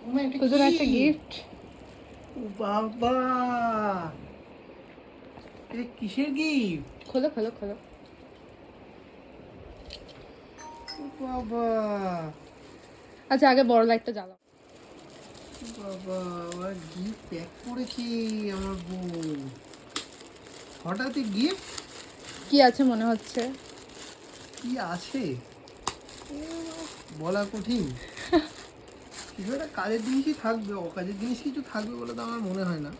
তোদের একটা গিফট। বাবা, এটা কিসের গিফট? খোলো খোলো খোলো। বাবা আচ্ছা আগে বড় লাইটটা জ্বালাও। বাবা, আমার গিফট প্যাক করেছে আমার বউ। হঠাৎই গিফট। কি আছে মনে হচ্ছে? কি আছে বলা কঠিন। কিছু একটা কাজের জিনিসই থাকবে, অকাজের জিনিস কিছু থাকবে বলে তো আমার মনে হয় না,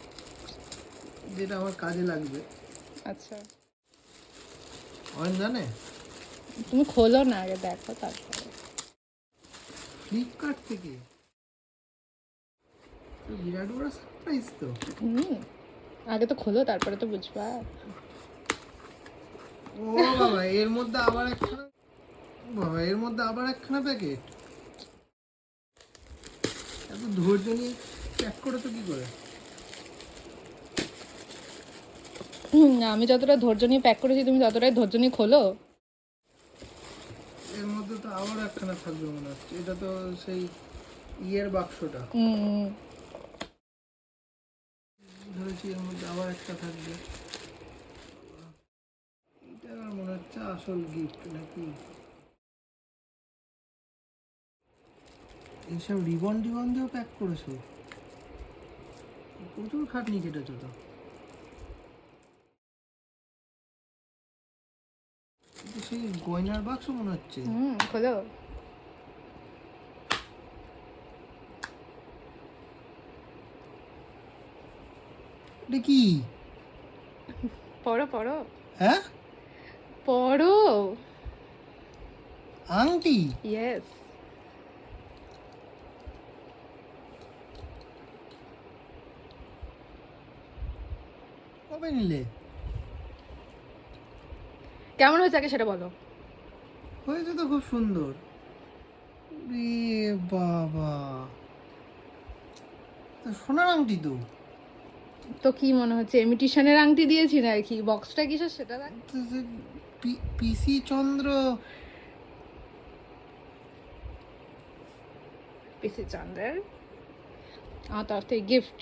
যেটা আমার কাজে লাগবে। আচ্ছা অয়ন জানে? তুমি খোলো না, আগে দেখো তারপরে। ফ্লিপকার্ট থেকে তো বিরাট বড় সারপ্রাইজ তো। হুম, আগে তো খোলো তারপরে তো বুঝবা। ও বাবা, এর মধ্যে আবার একখানা, বাবা এর মধ্যে আবার একখানা প্যাকেট। এত ধৈর্য নিয়ে প্যাক করে তো কি করে? আমি যতটা ধৈর্য নিয়ে প্যাক করেছি তুমি ততটাই ধৈর্য নিয়ে খোলো। এর মধ্যে তো আবার একখানা থাকবে মনে হচ্ছে। এটা তো সেই ইয়ের বাক্সটা হুম, ধরেছি, এর মধ্যে আবার একটা থাকবে। এটা আমার মনে হচ্ছে আসল গিফট নাকি। এইসব রিবন টিবন দিয়েও প্যাক করেছো? প্রচুর খাটনি কেটেছো তো। কিন্তু সেই গয়নার বাক্স মনে হচ্ছে। খোলো। এটা কি? পড়ো পড়ো হ্যাঁ, পড়ো। আংটি? ইয়েস। কবে নিলে? কেমন হয়েছে আগে সেটা বলো। হয়েছে তো খুব সুন্দর। রে বাবা, তো সোনার আংটি তো। তো কি মনে হচ্ছে ইমিটেশনের আংটি দিয়েছি না কি? বক্সটা কিসের সেটা দেখ। তো সে পিসি চন্দ্র। পিসি চন্দ্রের আমার তরফ থেকে গিফট।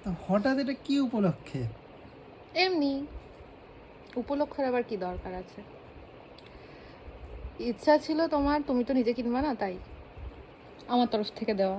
তা হঠাৎ এটা কি উপলক্ষে? এমনি, উপলক্ষের আবার কি দরকার আছে? ইচ্ছা ছিল তোমার, তুমি তো নিজে কিনবা না, তাই আমার তরফ থেকে দেওয়া।